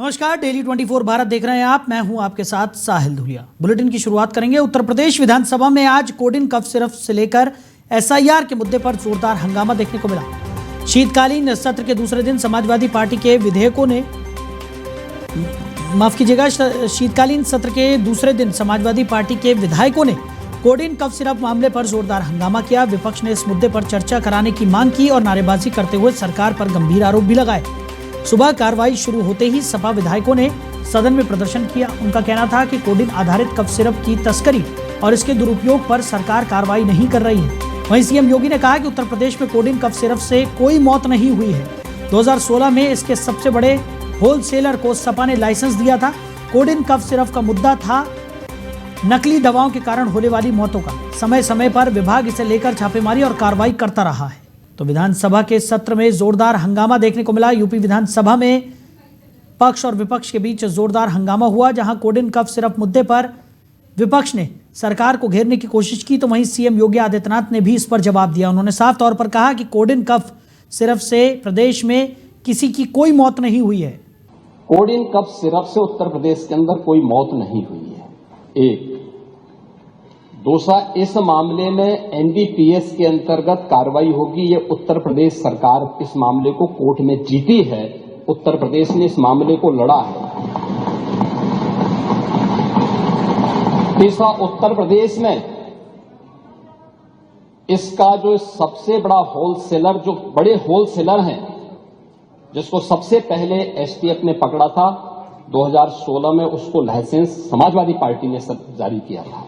नमस्कार, डेली 24 भारत देख रहे हैं आप। मैं हूं आपके साथ साहिल धुलिया। बुलेटिन की शुरुआत करेंगे। उत्तर प्रदेश विधानसभा में आज कोडिन कफ सिरप से लेकर एसआईआर के मुद्दे पर जोरदार हंगामा देखने को मिला। शीतकालीन सत्र के दूसरे दिन समाजवादी पार्टी के विधेयकों ने शीतकालीन सत्र के दूसरे दिन समाजवादी पार्टी के विधायकों ने कोडिन कफ सिरप मामले पर जोरदार हंगामा किया। विपक्ष ने इस मुद्दे पर चर्चा कराने की मांग की और नारेबाजी करते हुए सरकार पर गंभीर आरोप भी लगाए। सुबह कार्रवाई शुरू होते ही सपा विधायकों ने सदन में प्रदर्शन किया। उनका कहना था कि कोडिन आधारित कफ सिरप की तस्करी और इसके दुरुपयोग पर सरकार कार्रवाई नहीं कर रही है। वहीं सीएम योगी ने कहा कि उत्तर प्रदेश में कोडिन कफ सिरप से कोई मौत नहीं हुई है। 2016 में इसके सबसे बड़े होलसेलर को सपा ने लाइसेंस दिया था। कोडिन कफ सिरप का मुद्दा था नकली दवाओं के कारण होने वाली मौतों का। समय समय पर विभाग इसे लेकर छापेमारी और कार्रवाई करता रहा है। तो विधानसभा के सत्र में जोरदार हंगामा देखने को मिला। यूपी विधानसभा में पक्ष और विपक्ष के बीच जोरदार हंगामा हुआ, जहां कोडिन कफ सिरप मुद्दे पर विपक्ष ने सरकार को घेरने की कोशिश की, तो वहीं सीएम योगी आदित्यनाथ ने भी इस पर जवाब दिया। उन्होंने साफ तौर पर कहा कि कोडिन कफ सिरप से प्रदेश में किसी की कोई मौत नहीं हुई है। कोडिन कफ सिरप से उत्तर प्रदेश के अंदर कोई मौत नहीं हुई है। एक दूसरा, इस मामले में एनडीपीएस के अंतर्गत कार्रवाई होगी। ये उत्तर प्रदेश सरकार इस मामले को कोर्ट में जीती है। उत्तर प्रदेश ने इस मामले को लड़ा है। तीसरा, उत्तर प्रदेश में इसका जो सबसे बड़ा होलसेलर, जो बड़े होलसेलर हैं, जिसको सबसे पहले एसटीएफ ने पकड़ा था 2016 में, उसको लाइसेंस समाजवादी पार्टी ने जारी किया था।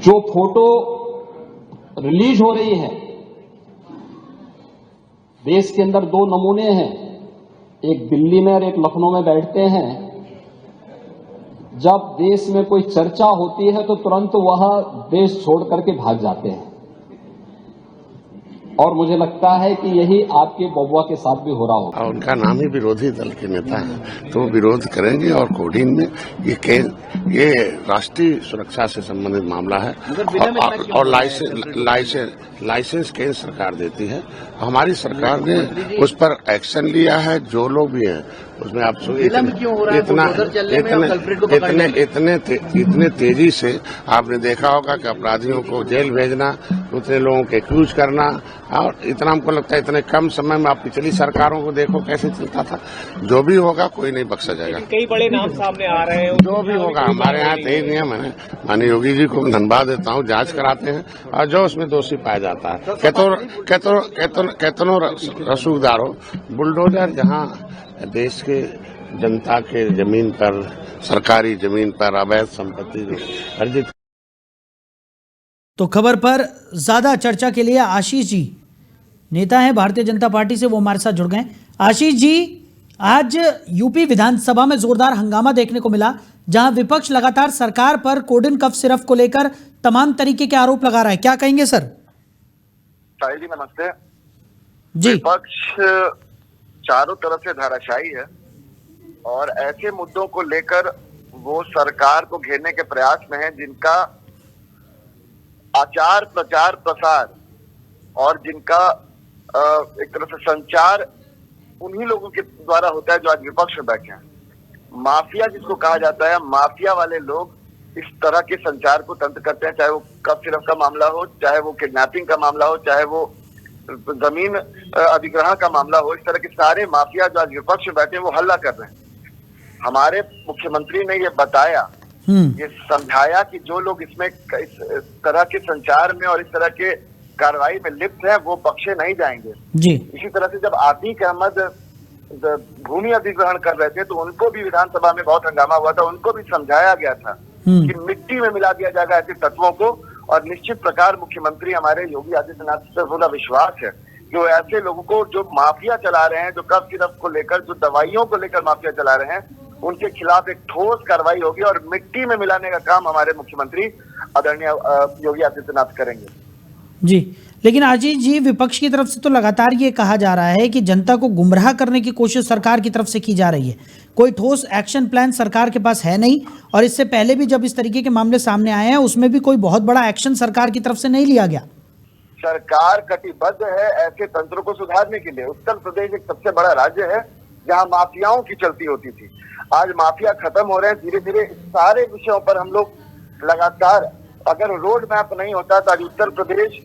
जो फोटो रिलीज हो रही है, देश के अंदर दो नमूने हैं, एक दिल्ली में और एक लखनऊ में बैठते हैं। जब देश में कोई चर्चा होती है तो तुरंत वह देश छोड़ करके भाग जाते हैं, और मुझे लगता है कि यही आपके बबुआ के साथ भी हो रहा होगा। उनका नाम ही विरोधी दल के नेता है, तो विरोध करेंगे। और कोडिन में ये राष्ट्रीय सुरक्षा से संबंधित मामला है, और लाइसेंस केंद्र सरकार देती है। हमारी सरकार ने उस पर एक्शन लिया है। जो लोग भी हैं उसमें आप इतने तेजी से आपने देखा होगा कि अपराधियों को जेल भेजना, उतने लोगों के एक्यूज करना, और इतना हमको लगता है इतने कम समय में आप पिछली सरकारों को देखो कैसे चलता था। जो भी होगा कोई नहीं बख्शा जाएगा। कई बड़े नाम सामने आ रहे हैं। जो भी होगा, हमारे यहाँ यही नियम है। माननीय योगी जी को धन्यवाद देता हूँ, जांच कराते हैं और जो उसमें दोषी पाया जाता है, कहतो रसूखदार हो, बुलडोजर जहाँ देश के जनता के जमीन पर, सरकारी जमीन पर अवैध संपत्ति अर्जित। तो खबर पर ज्यादा चर्चा के लिए आशीष जी नेता हैं भारतीय जनता पार्टी से, वो हमारे साथ जुड़ गए। आशीष जी, आज यूपी विधानसभा में जोरदार हंगामा देखने को मिला, जहां विपक्ष लगातार सरकार पर कोडिन कफ सिरप को लेकर तमाम तरीके के आरोप लगा रहा है। क्या कहेंगे सर? साहिल जी नमस्ते जी। विपक्ष चारों तरफ से धाराशायी है और ऐसे मुद्दों को लेकर वो सरकार को घेरने के प्रयास में है जिनका आचार प्रचार प्रसार और जिनका एक तरह से संचार उन्हीं लोगों के द्वारा होता है जो आज विपक्ष में बैठे हैं। माफिया जिसको कहा जाता है, माफिया वाले लोग इस तरह के संचार को तंत्र करते हैं, चाहे वो कफ सिरप का मामला हो, चाहे वो किडनैपिंग का मामला हो, चाहे वो जमीन अधिग्रहण का मामला हो। इस तरह के सारे माफिया जो आज विपक्ष में बैठे हैं वो हल्ला कर रहे हैं। हमारे मुख्यमंत्री ने ये बताया, ये समझाया कि जो लोग इसमें इस तरह के संचार में और इस तरह के कार्रवाई में लिप्त हैं वो बख्शे नहीं जाएंगे जी। इसी तरह से जब आतिक अहमद भूमि अधिग्रहण कर रहे थे तो उनको भी विधानसभा में बहुत हंगामा हुआ था। उनको भी समझाया गया था कि मिट्टी में मिला दिया जाएगा ऐसे तत्वों को, और निश्चित प्रकार मुख्यमंत्री हमारे योगी आदित्यनाथ पर पूरा विश्वास है जो ऐसे लोगों को, जो माफिया चला रहे हैं, जो कफ सिरप को लेकर, जो दवाइयों को लेकर माफिया चला रहे हैं, उनके खिलाफ एक ठोस कार्रवाई होगी और मिट्टी में मिलाने का काम हमारे मुख्यमंत्री आदरणीय योगी आदित्यनाथ करेंगे जी। लेकिन आशीष जी, विपक्ष की तरफ से तो लगातार ये कहा जा रहा है कि जनता को गुमराह करने की कोशिश सरकार की तरफ से की जा रही है। कोई ठोस एक्शन प्लान सरकार के पास है नहीं, और इससे पहले भी जब इस तरीके के मामले सामने आए हैं उसमें भी कोई बहुत बड़ा एक्शन सरकार की तरफ से नहीं लिया गया। सरकार कटिबद्ध है ऐसे तंत्रों को सुधारने के लिए। उत्तर प्रदेश एक सबसे बड़ा राज्य है जहां माफियाओं की चलती होती थी। आज माफिया खत्म हो रहे हैं धीरे धीरे। सारे विषयों पर हम लोग लगातार, अगर रोड मैप नहीं होता तो आज उत्तर प्रदेश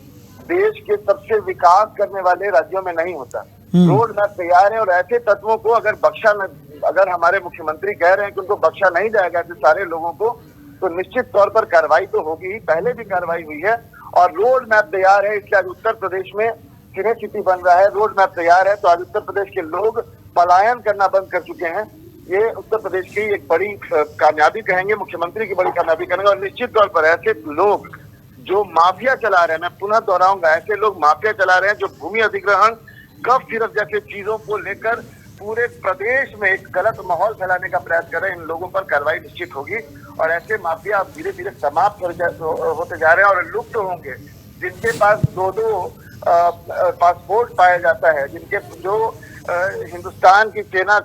देश के सबसे विकास करने वाले राज्यों में नहीं होता। रोड मैप तैयार है और ऐसे तत्वों को अगर हमारे मुख्यमंत्री कह रहे हैं कि उनको बख्शा नहीं जाएगा ऐसे सारे लोगों को, तो निश्चित तौर पर कार्रवाई तो होगी ही। पहले भी कार्रवाई हुई है और रोड मैप तैयार है। इसलिए आज उत्तर प्रदेश में सिने सिटी बन रहा है। रोड मैप तैयार है तो आज उत्तर प्रदेश के लोग पलायन करना बंद कर चुके हैं। ये उत्तर प्रदेश की एक बड़ी कामयाबी कहेंगे, मुख्यमंत्री की बड़ी कामयाबी कहेंगे। और निश्चित तौर पर ऐसे लोग जो माफिया चला रहे हैं, मैं पुनः दोहराऊंगा, ऐसे लोग माफिया चला रहे हैं जो भूमि अधिग्रहण, कब सिर्फ जैसे चीजों को लेकर पूरे प्रदेश में एक गलत माहौल फैलाने का प्रयास कर रहे हैं। इन लोगों पर कार्रवाई निश्चित होगी और ऐसे माफिया अब धीरे धीरे समाप्त होते जा रहे हैं और लुप्त होंगे। जिनके पास दो पासपोर्ट पाया जाता है, जो हिंदुस्तान की सेना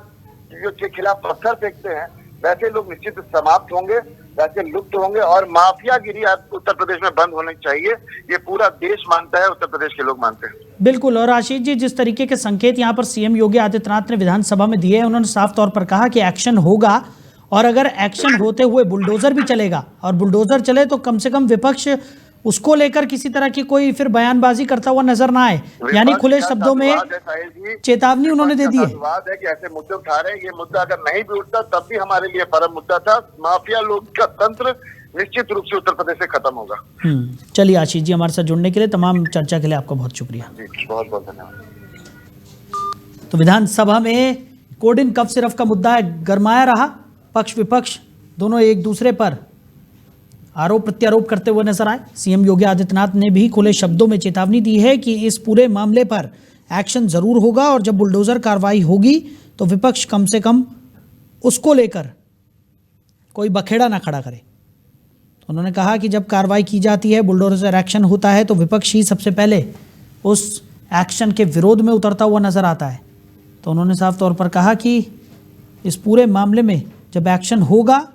के खिलाफ पत्थर फेंकते हैं, वैसे लोग निश्चित समाप्त होंगे, वैसे लुप्त होंगे और माफियागिरी उत्तर प्रदेश में बंद होनी चाहिए। ये पूरा देश मानता है, उत्तर प्रदेश के लोग मानते हैं। बिल्कुल। और आशीष जी, जिस तरीके के संकेत यहाँ पर सीएम योगी आदित्यनाथ ने विधानसभा में दिए हैं, उन्होंने साफ तौर पर कहा कि एक्शन होगा और अगर एक्शन होते हुए बुलडोजर भी चलेगा और बुलडोजर चले तो कम से कम विपक्ष उसको लेकर किसी तरह की कोई फिर बयानबाजी करता हुआ नजर ना आए। यानी खुले शब्दों में चेतावनी उन्होंने दे दी है। बात है कि ऐसे मुद्दे उठा रहे हैं। ये मुद्दा अगर नहीं भी उठता तब भी हमारे लिए परम मुद्दा था। माफिया लोग का तंत्र निश्चित रूप से उत्तर प्रदेश से खत्म होगा। चलिए आशीष जी, हमारे साथ जुड़ने के लिए, तमाम चर्चा के लिए आपका बहुत शुक्रिया। बहुत बहुत धन्यवाद। तो विधानसभा में कोड इन कफ सिरफ का मुद्दा गरमाया रहा। पक्ष विपक्ष दोनों एक दूसरे पर आरोप प्रत्यारोप करते हुए नजर आए। सीएम योगी आदित्यनाथ ने भी खुले शब्दों में चेतावनी दी है कि इस पूरे मामले पर एक्शन जरूर होगा और जब बुलडोजर कार्रवाई होगी तो विपक्ष कम से कम उसको लेकर कोई बखेड़ा ना खड़ा करे। तो उन्होंने कहा कि जब कार्रवाई की जाती है, बुलडोजर एक्शन होता है, तो विपक्ष ही सबसे पहले उस एक्शन के विरोध में उतरता हुआ नजर आता है। तो उन्होंने साफ तौर पर कहा कि इस पूरे मामले में जब एक्शन होगा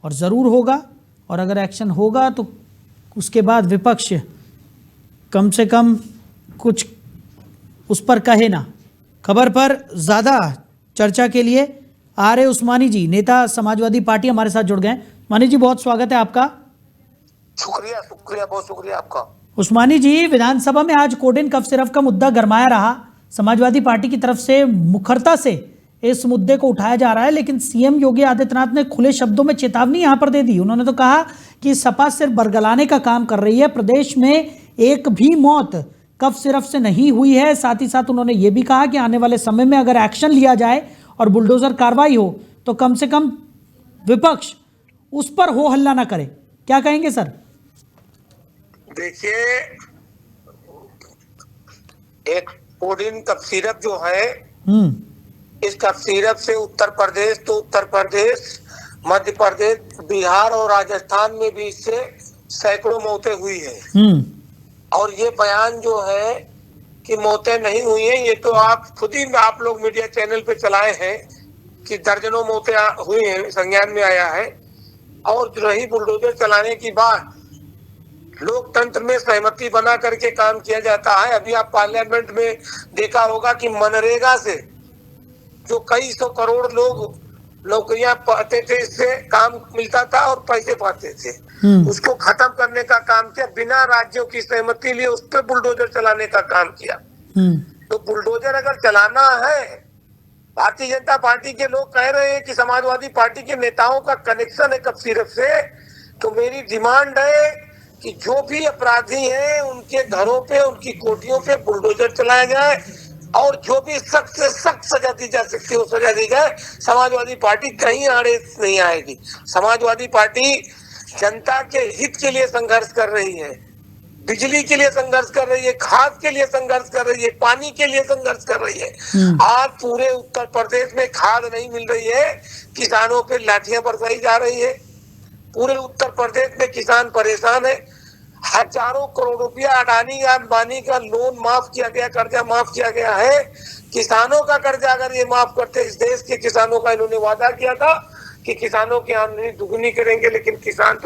और ज़रूर होगा, और अगर एक्शन होगा तो उसके बाद विपक्ष कम से कम कुछ उस पर कहे ना। खबर पर ज़्यादा चर्चा के लिए आर.ए. उस्मानी जी, नेता समाजवादी पार्टी, हमारे साथ जुड़ गए। उस्मानी जी, बहुत स्वागत है आपका। शुक्रिया, बहुत शुक्रिया आपका। उस्मानी जी, विधानसभा में आज कोड इन कफ सिरफ का मुद्दा गरमाया रहा। समाजवादी पार्टी की तरफ से मुखरता से इस मुद्दे को उठाया जा रहा है, लेकिन सीएम योगी आदित्यनाथ ने खुले शब्दों में चेतावनी यहां पर दे दी। उन्होंने तो कहा कि सपा सिर्फ बरगलाने का काम कर रही है, प्रदेश में एक भी मौत कफ सिरफ से नहीं हुई है। साथ ही साथ उन्होंने ये भी कहा कि आने वाले समय में अगर एक्शन लिया जाए और बुलडोजर कार्रवाई हो तो कम से कम विपक्ष उस पर हो हल्ला ना करे। क्या कहेंगे सर? देखिए, एक कोड इन कफ सिरप जो है, इस कफ सिरप से उत्तर प्रदेश, मध्य प्रदेश, बिहार और राजस्थान में भी इससे सैकड़ों मौतें हुई हैं। और ये बयान जो है कि मौतें नहीं हुई हैं, ये तो आप खुद ही, आप लोग मीडिया चैनल पे चलाए हैं कि दर्जनों मौतें हुई हैं, संज्ञान में आया है। और रही बुलडोजर चलाने की बात, लोकतंत्र में सहमति बना करके काम किया जाता है। अभी आप पार्लियामेंट में देखा होगा कि मनरेगा से जो कई सौ करोड़ लोग नौकरियां पाते थे, इससे काम मिलता था और पैसे पाते थे, उसको खत्म करने का काम किया। बिना राज्यों की सहमति लिए उस पर बुलडोजर चलाने का काम किया। तो बुलडोजर अगर चलाना है, भारतीय जनता पार्टी के लोग कह रहे हैं कि समाजवादी पार्टी के नेताओं का कनेक्शन है कफ सिरप से, तो मेरी डिमांड है कि जो भी अपराधी हैं उनके घरों पे, उनकी कोठियों पे बुलडोजर चलाया जाए और जो भी सख्त से सख्त सजा दी जा सकती है वो सजा दी जाए। समाजवादी पार्टी कहीं आड़े नहीं आएगी। समाजवादी पार्टी जनता के हित के लिए संघर्ष कर रही है, बिजली के लिए संघर्ष कर रही है, खाद के लिए संघर्ष कर रही है, पानी के लिए संघर्ष कर रही है। आज पूरे उत्तर प्रदेश में खाद नहीं मिल रही है, किसानों पे लाठियां बरसाई जा रही है। पूरे उत्तर प्रदेश में किसान परेशान है। हजारों करोड़ रुपया अडानी या अंबानी का लोन माफ किया गया, कर्जा माफ किया गया है। किसानों का कर्जा अगर ये माफ करते, इस देश के किसानों का इन्होंने वादा किया था कि किसानों की आमदनी दुगनी करेंगे, लेकिन किसान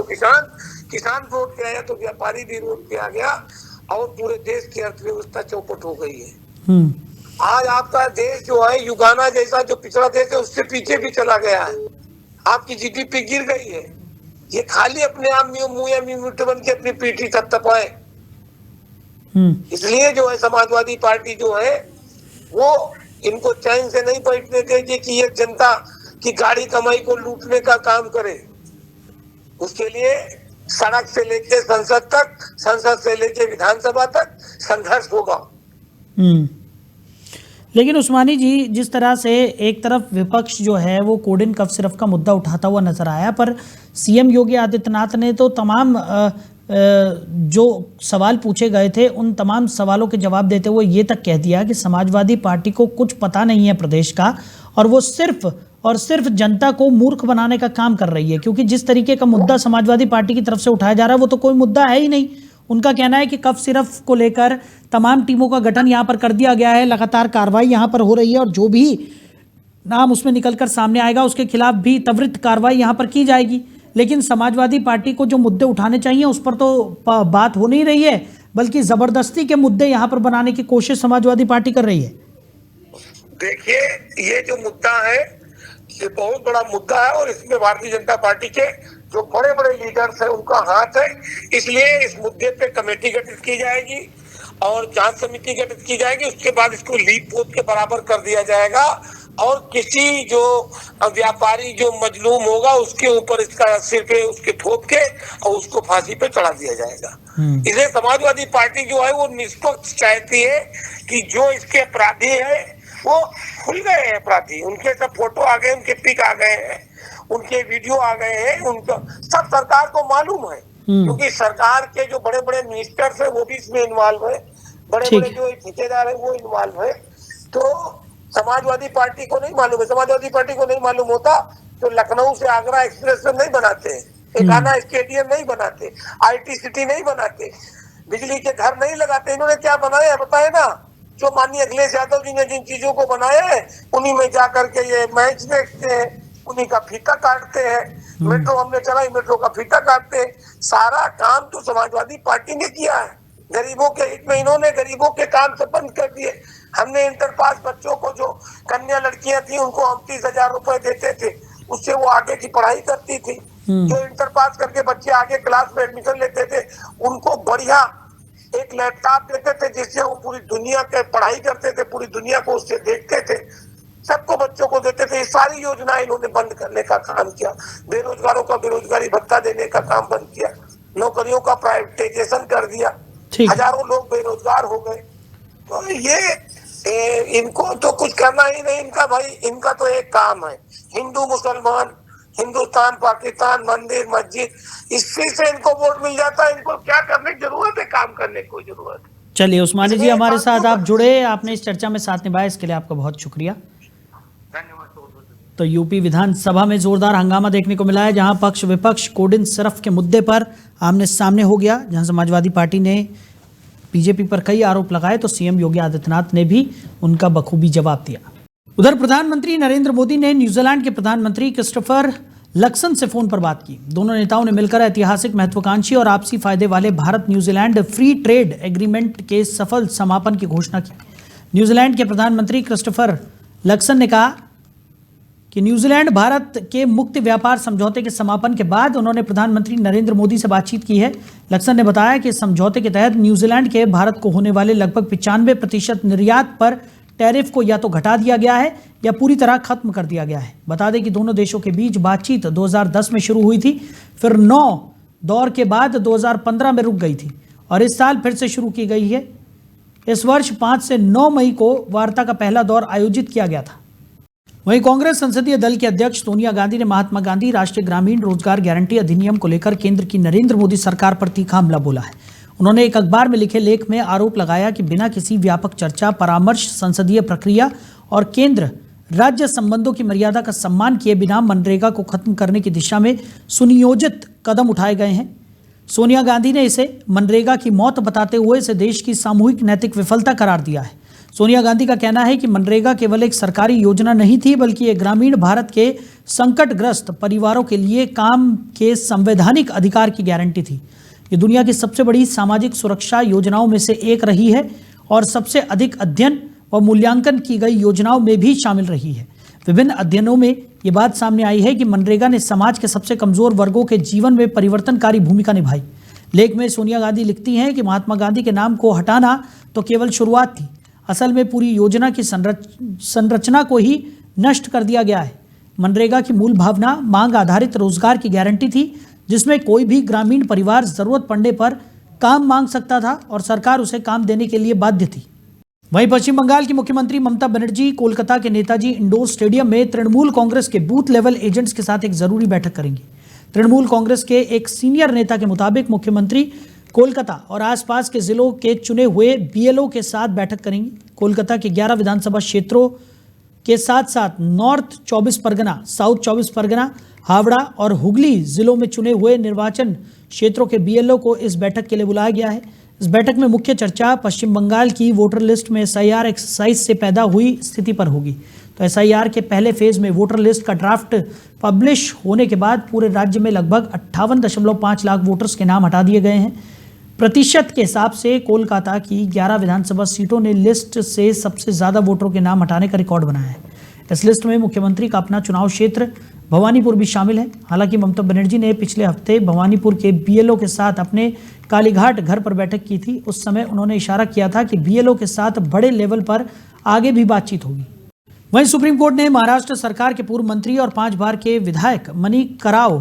रोड पे आया तो व्यापारी भी रोड पे आ गया। और पूरे देश की अर्थव्यवस्था चौपट हो गई है। हम्म, आज आपका देश जो है युगाना जैसा जो पिछड़ा देश है उससे पीछे भी चला गया है। आपकी जीडीपी गिर गई है। ये खाली अपने आप मुंह या मीट बन के अपनी पीठी थपथपाए। इसलिए जो है समाजवादी पार्टी जो है वो इनको चैन से नहीं बैठने देगी कि ये जनता की गाड़ी कमाई को लूटने का काम करे। उसके लिए सड़क से लेके संसद तक, संसद से लेके विधानसभा तक संघर्ष होगा। लेकिन उस्मानी जी, जिस तरह से एक तरफ विपक्ष जो है वो कोड इन कफ सिरफ का मुद्दा उठाता हुआ नजर आया, पर सीएम योगी आदित्यनाथ ने तो तमाम जो सवाल पूछे गए थे उन तमाम सवालों के जवाब देते हुए ये तक कह दिया कि समाजवादी पार्टी को कुछ पता नहीं है प्रदेश का और वो सिर्फ और सिर्फ जनता को मूर्ख बनाने का काम कर रही है, क्योंकि जिस तरीके का मुद्दा समाजवादी पार्टी की तरफ से उठाया जा रहा है वो तो कोई मुद्दा है ही नहीं। उनका कहना है कि कफ सिरफ को लेकर तमाम टीमों का गठन यहाँ पर कर दिया गया है, लगातार कार्रवाई यहाँ पर हो रही है और जो भी नाम उसमें निकलकर सामने आएगा उसके खिलाफ भी त्वरित कार्रवाई यहाँ पर की जाएगी। लेकिन समाजवादी पार्टी को जो मुद्दे उठाने चाहिए उस पर तो बात हो नहीं रही है, बल्कि जबरदस्ती के मुद्दे यहाँ पर बनाने की कोशिश समाजवादी पार्टी कर रही है। देखिए, ये जो मुद्दा है ये बहुत बड़ा मुद्दा है और इसमें भारतीय जनता पार्टी के जो बड़े बड़े लीडर्स हैं उनका हाथ है। इसलिए इस मुद्दे पे कमेटी गठित की जाएगी और जांच समिति गठित की जाएगी। उसके बाद इसको लीक पोत के बराबर कर दिया जाएगा और किसी जो व्यापारी जो मजलूम होगा उसके ऊपर इसका सिर पे उसके ठोक के और उसको फांसी पे चढ़ा दिया जाएगा। इसलिए समाजवादी पार्टी जो है वो निष्पक्ष चाहती है कि जो इसके अपराधी है वो खुल गए हैं अपराधी, उनके सब फोटो आ गए, उनके पिक आ गए हैं, उनके वीडियो आ गए हैं, उनका सब सरकार को मालूम है। क्योंकि सरकार के जो बड़े बड़े मिनिस्टर्स है वो भी इसमें इन्वॉल्व है, बड़े बड़े जो ठेकेदार है वो इन्वॉल्व है। तो समाजवादी पार्टी को नहीं मालूम है। समाजवादी पार्टी को नहीं मालूम होता तो लखनऊ से आगरा एक्सप्रेस वे नहीं बनाते, एकाना स्टेडियम नहीं बनाते, IT सिटी नहीं बनाते, बिजली के घर नहीं लगाते। इन्होंने क्या बनाया बताए ना, जो माननीय अखिलेश यादव जी ने जिन चीजों को बनाया है उन्हीं में जा करके ये मैच देखते हैं, उन्हीं का फीता काटते हैं। मेट्रो हमने चलाई, मेट्रो का फीता काटते हैं। सारा काम तो समाजवादी पार्टी ने किया है। गरीबों के हित में इन्होंने गरीबों के काम से बंद कर दिए। हमने इंटर पास बच्चों को जो कन्या लड़कियां थी उनको हम 30,000 रुपए देते थे, उससे वो आगे की पढ़ाई करती थी। जो इंटर पास करके बच्चे आगे क्लास में एडमिशन लेते थे उनको बढ़िया एक लैपटॉप देते थे जिससे वो पूरी दुनिया के पढ़ाई करते थे, पूरी दुनिया को उससे देखते थे, सबको बच्चों को देते थे। ये सारी योजनाएं इन्होंने बंद करने का काम किया। बेरोजगारों का बेरोजगारी भत्ता देने का काम बंद किया, नौकरियों का प्राइवेटाइजेशन कर दिया, हजारों लोग बेरोजगार हो गए। तो ये इनको तो कुछ करना ही नहीं इनका भाई, इनका तो एक काम है हिंदू मुसलमान, हिंदुस्तान पाकिस्तान, मंदिर मस्जिद, इसी से इनको वोट मिल जाता है। इनको क्या करने की जरूरत है, काम करने की कोई जरूरत है। चलिए उस्मानी जी, हमारे साथ आप जुड़े, आपने इस चर्चा में साथ निभाया, इसके लिए आपका बहुत शुक्रिया। तो यूपी विधानसभा में जोरदार हंगामा देखने को मिला है, जहां पक्ष विपक्ष कोड इन सिरफ के मुद्दे पर आमने सामने हो गया। जहां समाजवादी पार्टी ने बीजेपी पर कई आरोप लगाए तो सीएम योगी आदित्यनाथ ने भी उनका बखूबी जवाब दिया। उधर प्रधानमंत्री नरेंद्र मोदी ने न्यूजीलैंड के प्रधानमंत्री क्रिस्टोफर लक्सन से फोन पर बात की। दोनों नेताओं ने मिलकर ऐतिहासिक, महत्वाकांक्षी और आपसी फायदे वाले Bharat New Zealand free trade agreement के सफल समापन की घोषणा की। न्यूजीलैंड के प्रधानमंत्री क्रिस्टोफर लक्सन ने कहा कि न्यूजीलैंड भारत के मुक्त व्यापार समझौते के समापन के बाद उन्होंने प्रधानमंत्री नरेंद्र मोदी से बातचीत की है। लक्सन ने बताया कि इस समझौते के तहत न्यूजीलैंड के भारत को होने वाले लगभग 95% निर्यात पर टैरिफ को या तो घटा दिया गया है या पूरी तरह खत्म कर दिया गया है। बता दें कि दोनों देशों के बीच बातचीत 2010 में शुरू हुई थी, फिर 9 दौर के बाद 2015 में रुक गई थी और इस साल फिर से शुरू की गई है। इस वर्ष 5 से 9 मई को वार्ता का पहला दौर आयोजित किया गया था। वहीं कांग्रेस संसदीय दल की अध्यक्ष सोनिया गांधी ने महात्मा गांधी राष्ट्रीय ग्रामीण रोजगार गारंटी अधिनियम को लेकर केंद्र की नरेंद्र मोदी सरकार पर तीखा हमला बोला है। उन्होंने एक अखबार में लिखे लेख में आरोप लगाया कि बिना किसी व्यापक चर्चा, परामर्श, संसदीय प्रक्रिया और केंद्र राज्य संबंधों की मर्यादा का सम्मान किए बिना मनरेगा को खत्म करने की दिशा में सुनियोजित कदम उठाए गए हैं। सोनिया गांधी ने इसे मनरेगा की मौत बताते हुए इसे देश की सामूहिक नैतिक विफलता करार दिया है। सोनिया गांधी का कहना है कि मनरेगा केवल एक सरकारी योजना नहीं थी, बल्कि ये ग्रामीण भारत के संकटग्रस्त परिवारों के लिए काम के संवैधानिक अधिकार की गारंटी थी। ये दुनिया की सबसे बड़ी सामाजिक सुरक्षा योजनाओं में से एक रही है और सबसे अधिक अध्ययन व मूल्यांकन की गई योजनाओं में भी शामिल रही है। विभिन्न अध्ययनों में ये बात सामने आई है कि मनरेगा ने समाज के सबसे कमजोर वर्गों के जीवन में परिवर्तनकारी भूमिका निभाई। लेख में सोनिया गांधी लिखती हैं कि महात्मा गांधी के नाम को हटाना तो केवल शुरुआत थी, असल में पूरी योजना की संरचना को ही नष्ट कर दिया गया है। मनरेगा की मूल भावना मांग आधारित रोजगार की गारंटी थी, जिसमें कोई भी ग्रामीण परिवार जरूरत पड़ने पर काम मांग सकता था और सरकार उसे काम देने के लिए बाध्य थी। वहीं पश्चिम बंगाल की मुख्यमंत्री ममता बनर्जी कोलकाता के नेताजी इंडोर स्टेडियम में तृणमूल कांग्रेस के बूथ लेवल एजेंट्स के साथ एक जरूरी बैठक करेंगी। तृणमूल कांग्रेस के एक सीनियर नेता के मुताबिक मुख्यमंत्री कोलकाता और आसपास के जिलों के चुने हुए बीएलओ के साथ बैठक करेंगी। कोलकाता के 11 विधानसभा क्षेत्रों के साथ साथ नॉर्थ 24 परगना, साउथ 24 परगना, हावड़ा और हुगली जिलों में चुने हुए निर्वाचन क्षेत्रों के बीएलओ को इस बैठक के लिए बुलाया गया है। इस बैठक में मुख्य चर्चा पश्चिम बंगाल की वोटर लिस्ट में एसआईआर एक्सरसाइज से पैदा हुई स्थिति पर होगी। तो एसआईआर के पहले फेज में वोटर लिस्ट का ड्राफ्ट पब्लिश होने के बाद पूरे राज्य में लगभग 58.5 लाख वोटर्स के नाम हटा दिए गए हैं। प्रतिशत के हिसाब से कोलकाता की 11 विधानसभा सीटों ने लिस्ट से सबसे ज्यादा वोटरों के नाम हटाने का रिकॉर्ड बनाया है। इस लिस्ट में मुख्यमंत्री का अपना चुनाव क्षेत्र भवानीपुर भी शामिल है। हालांकि ममता बनर्जी ने पिछले हफ्ते भवानीपुर के बीएलओ के साथ अपने कालीघाट घर पर बैठक की थी। उस समय उन्होंने इशारा किया था कि बीएलओ के साथ बड़े लेवल पर आगे भी बातचीत होगी। वहीं सुप्रीम कोर्ट ने महाराष्ट्र सरकार के पूर्व मंत्री और 5 बार के विधायक मणिकराव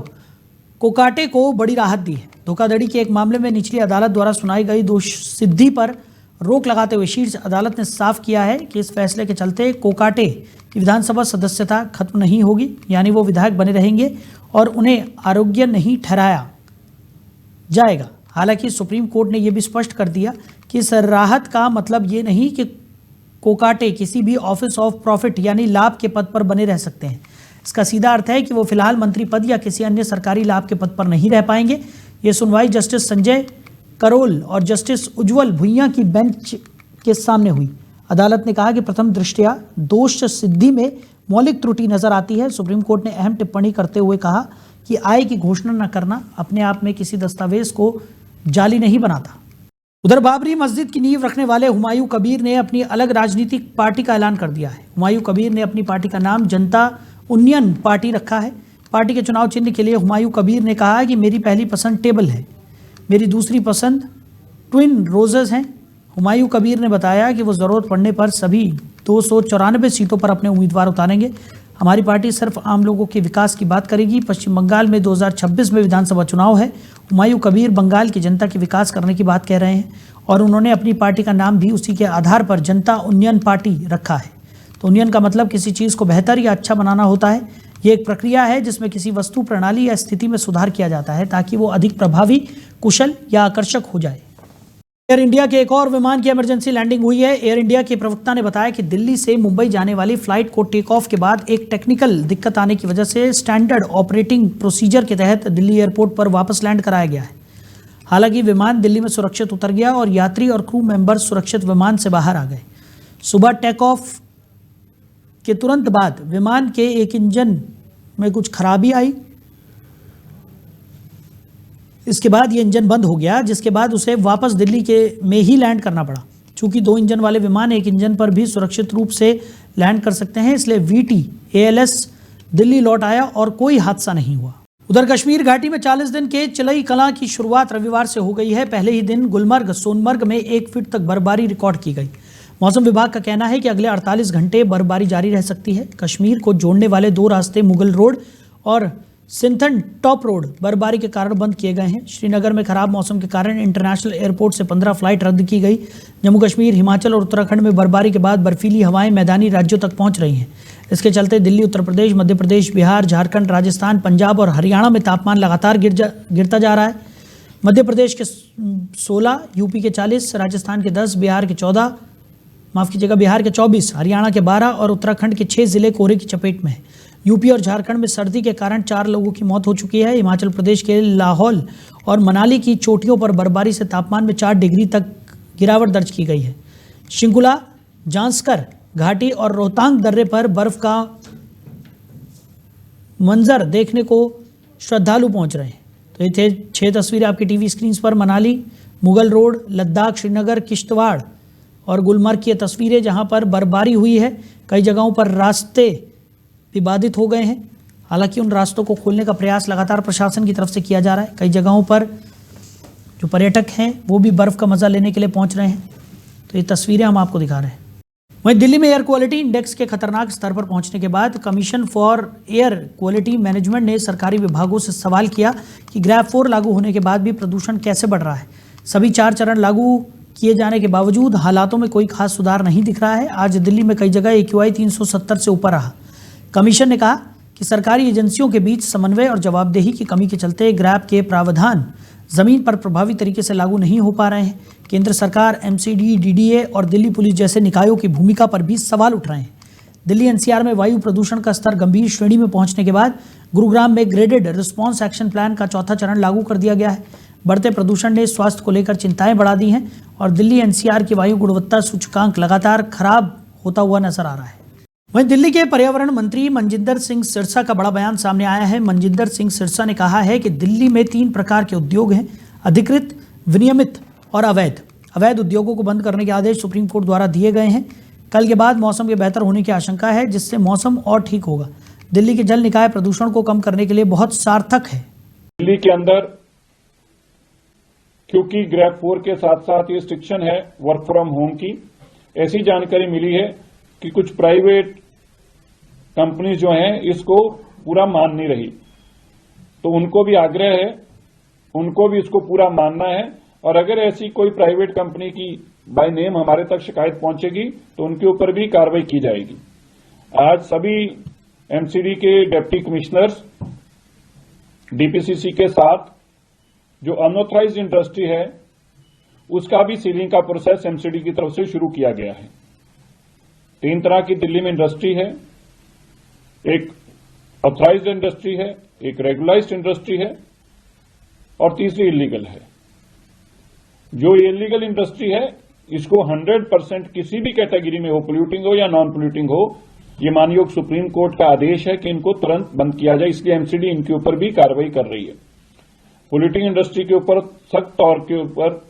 कोकाटे को बड़ी राहत दी है। धोखाधड़ी के एक मामले में निचली अदालत द्वारा सुनाई गई दोष सिद्धि पर रोक लगाते हुए शीर्ष अदालत ने साफ किया है कि इस फैसले के चलते कोकाटे की विधानसभा सदस्यता खत्म नहीं होगी, यानी वो विधायक बने रहेंगे और उन्हें अयोग्य नहीं ठहराया जाएगा। हालांकि सुप्रीम कोर्ट ने यह भी स्पष्ट कर दिया कि इस राहत का मतलब ये नहीं कि कोकाटे किसी भी ऑफिस ऑफ प्रॉफिट यानी लाभ के पद पर बने रह सकते हैं। इसका सीधा अर्थ है कि वो फिलहाल मंत्री पद या किसी अन्य सरकारी लाभ के पद पर नहीं रह पाएंगे। ये सुनवाई जस्टिस संजय करोल और जस्टिस उज्जवल भुइयां की बेंच के सामने हुई। अदालत ने कहा कि प्रथम दृष्टया दोष सिद्धि में मौलिक त्रुटि नजर आती है। सुप्रीम कोर्ट ने अहम टिप्पणी करते हुए कहा कि आय की घोषणा न करना अपने आप में किसी दस्तावेज को जाली नहीं बनाता। उधर बाबरी मस्जिद की नींव रखने वाले हुमायूं कबीर ने अपनी अलग राजनीतिक पार्टी का ऐलान कर दिया है। हुमायूं कबीर ने अपनी पार्टी का नाम जनता उन्नयन पार्टी रखा है। पार्टी के चुनाव चिन्ह के लिए हुमायूं कबीर ने कहा कि मेरी पहली पसंद टेबल है, मेरी दूसरी पसंद ट्विन रोजेस हैं। हुमायूं कबीर ने बताया कि वो ज़रूरत पड़ने पर सभी 294 सीटों पर अपने उम्मीदवार उतारेंगे। हमारी पार्टी सिर्फ आम लोगों के विकास की बात करेगी। पश्चिम बंगाल में 2026 में विधानसभा चुनाव है। हुमायूं कबीर बंगाल की जनता के विकास करने की बात कह रहे हैं और उन्होंने अपनी पार्टी का नाम भी उसी के आधार पर जनता उन्नयन पार्टी रखा है। तो उन्नयन का मतलब किसी चीज़ को बेहतर या अच्छा बनाना होता है। ये एक प्रक्रिया है जिसमें किसी वस्तु, प्रणाली या स्थिति में सुधार किया जाता है ताकि वो अधिक प्रभावी, कुशल या आकर्षक हो जाए। एयर इंडिया के एक और विमान की इमरजेंसी लैंडिंग हुई है। एयर इंडिया के प्रवक्ता ने बताया कि दिल्ली से मुंबई जाने वाली फ्लाइट को टेक ऑफ के बाद एक टेक्निकल दिक्कत आने की वजह से स्टैंडर्ड ऑपरेटिंग प्रोसीजर के तहत दिल्ली एयरपोर्ट पर वापस लैंड कराया गया है। हालांकि विमान दिल्ली में सुरक्षित उतर गया और यात्री और क्रू मेंबर सुरक्षित विमान से बाहर आ गए। सुबह टेक ऑफ के तुरंत बाद विमान के एक इंजन में कुछ खराबी आई। इसके बाद ये इंजन बंद हो गया, जिसके बाद उसे वापस दिल्ली के में ही लैंड करना पड़ा। चूंकि 2 इंजन वाले विमान एक इंजन पर भी सुरक्षित रूप से लैंड कर सकते हैं, इसलिए VT ALS दिल्ली लौट आया और कोई हादसा नहीं हुआ। उधर कश्मीर घाटी में 40 दिन के चिलई कलां की शुरुआत रविवार से हो गई है। पहले ही दिन गुलमर्ग, सोनमर्ग में 1 फीट तक बर्फबारी रिकॉर्ड की गई। मौसम विभाग का कहना है कि अगले 48 घंटे बर्फबारी जारी रह सकती है। कश्मीर को जोड़ने वाले 2 रास्ते मुगल रोड और सिंथन टॉप रोड बर्फबारी के कारण बंद किए गए हैं। श्रीनगर में खराब मौसम के कारण इंटरनेशनल एयरपोर्ट से 15 फ्लाइट रद्द की गई। जम्मू कश्मीर, हिमाचल और उत्तराखंड में बर्फबारी के बाद बर्फीली हवाएं मैदानी राज्यों तक पहुंच रही हैं। इसके चलते दिल्ली, उत्तर प्रदेश, मध्य प्रदेश, बिहार, झारखंड, राजस्थान, पंजाब और हरियाणा में तापमान लगातार गिरता जा रहा है। मध्य प्रदेश के 16, यूपी के 40, राजस्थान के 10, बिहार के 24, हरियाणा के 12 और उत्तराखंड के 6 जिले कोहरे की चपेट में है। यूपी और झारखंड में सर्दी के कारण 4 लोगों की मौत हो चुकी है। हिमाचल प्रदेश के लाहौल और मनाली की चोटियों पर बर्फबारी से तापमान में 4 डिग्री तक गिरावट दर्ज की गई है। शिंकुला, जांस्कर घाटी और रोहतांग दर्रे पर बर्फ का मंजर देखने को श्रद्धालु पहुंच रहे हैं। तो ये थे 6 तस्वीरें आपकी टीवी स्क्रीन पर। मनाली, मुगल रोड, लद्दाख, श्रीनगर, किश्तवाड़ और गुलमर्ग की तस्वीरें जहां पर बर्फबारी हुई है। कई जगहों पर रास्ते भी बाधित हो गए हैं। हालांकि उन रास्तों को खोलने का प्रयास लगातार प्रशासन की तरफ से किया जा रहा है। कई जगहों पर जो पर्यटक हैं वो भी बर्फ़ का मज़ा लेने के लिए पहुंच रहे हैं। तो ये तस्वीरें हम आपको दिखा रहे हैं। वहीं दिल्ली में एयर क्वालिटी इंडेक्स के खतरनाक स्तर पर पहुंचने के बाद commission for air quality management ने सरकारी विभागों से सवाल किया कि ग्रैप 4 लागू होने के बाद भी प्रदूषण कैसे बढ़ रहा है। सभी 4 चरण लागू किए जाने के बावजूद हालातों में कोई खास सुधार नहीं दिख रहा है। आज दिल्ली में कई जगह AQI 370 से ऊपर रहा। कमीशन ने कहा कि सरकारी एजेंसियों के बीच समन्वय और जवाबदेही की कमी के चलते ग्रैप के प्रावधान जमीन पर प्रभावी तरीके से लागू नहीं हो पा रहे हैं। केंद्र सरकार, MCD, DDA और दिल्ली पुलिस जैसे निकायों की भूमिका पर भी सवाल उठ रहे हैं। दिल्ली NCR में वायु प्रदूषण का स्तर गंभीर श्रेणी में पहुंचने के बाद गुरुग्राम में ग्रेडेड रिस्पॉन्स एक्शन प्लान का 4था चरण लागू कर दिया गया है। बढ़ते प्रदूषण ने स्वास्थ्य को लेकर चिंताएं बढ़ा दी हैं और दिल्ली NCR की वायु गुणवत्ता सूचकांक लगातार खराब होता हुआ नजर आ रहा है। वहीं दिल्ली के पर्यावरण मंत्री मनजिंदर सिंह सिरसा का बड़ा बयान सामने आया है। मनजिंदर सिंह सिरसा ने कहा है कि दिल्ली में 3 प्रकार के उद्योग हैं: अधिकृत, विनियमित और अवैध। अवैध उद्योगों को बंद करने के आदेश सुप्रीम कोर्ट द्वारा दिए गए हैं। कल के बाद मौसम के बेहतर होने की आशंका है, जिससे मौसम और ठीक होगा। दिल्ली के जल निकाय प्रदूषण को कम करने के लिए बहुत सार्थक है। दिल्ली के अंदर क्योंकि ग्रैप 4 के साथ साथ ये रिस्ट्रिक्शन है वर्क फ्रॉम होम की, ऐसी जानकारी मिली है कि कुछ प्राइवेट कंपनीज जो हैं इसको पूरा मान नहीं रही। तो उनको भी आग्रह है, उनको भी इसको पूरा मानना है। और अगर ऐसी कोई प्राइवेट कंपनी की बाय नेम हमारे तक शिकायत पहुंचेगी तो उनके ऊपर भी कार्रवाई की जाएगी। आज सभी MCD के डिप्टी कमिश्नर्स DPCC के साथ जो अनऑथराइज्ड इंडस्ट्री है उसका भी सीलिंग का प्रोसेस MCD की तरफ से शुरू किया गया है। 3 तरह की दिल्ली में इंडस्ट्री है, एक ऑथराइज्ड इंडस्ट्री है, एक रेगुलाइज्ड इंडस्ट्री है और तीसरी इलीगल है। जो इलीगल इंडस्ट्री है इसको 100% किसी भी कैटेगरी में हो, पोल्यूटिंग हो या नॉन पोल्यूटिंग हो, ये माननीय सुप्रीम कोर्ट का आदेश है कि इनको तुरंत बंद किया जाए। इसलिए MCD इनके ऊपर भी कार्रवाई कर रही है। पोल्यूटिंग इंडस्ट्री के ऊपर सख्त तौर के ऊपर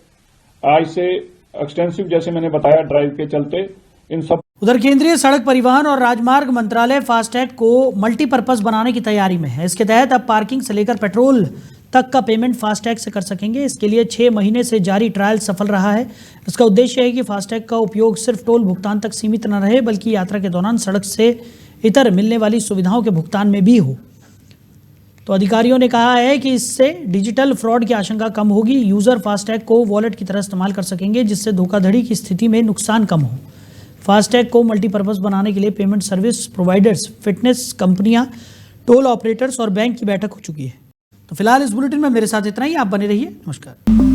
आज से एक्सटेंसिव, जैसे मैंने बताया, ड्राइव के चलते इन सब। उधर केंद्रीय सड़क परिवहन और राजमार्ग मंत्रालय फास्टैग को मल्टीपर्पज बनाने की तैयारी में है। इसके तहत अब पार्किंग से लेकर पेट्रोल तक का पेमेंट फास्टैग से कर सकेंगे। इसके लिए 6 महीने से जारी ट्रायल सफल रहा है। इसका उद्देश्य है कि फास्टैग का उपयोग सिर्फ टोल भुगतान तक सीमित न रहे, बल्कि यात्रा के दौरान सड़क से इतर मिलने वाली सुविधाओं के भुगतान में भी हो। तो अधिकारियों ने कहा है कि इससे डिजिटल फ्रॉड की आशंका कम होगी। यूजर फास्टैग को वॉलेट की तरह इस्तेमाल कर सकेंगे, जिससे धोखाधड़ी की स्थिति में नुकसान कम हो। फास्टैग को मल्टीपर्पज बनाने के लिए पेमेंट सर्विस प्रोवाइडर्स, फिटनेस कंपनियां, टोल ऑपरेटर्स और बैंक की बैठक हो चुकी है। तो फिलहाल इस बुलेटिन में मेरे साथ इतना ही। आप बने रहिए। नमस्कार।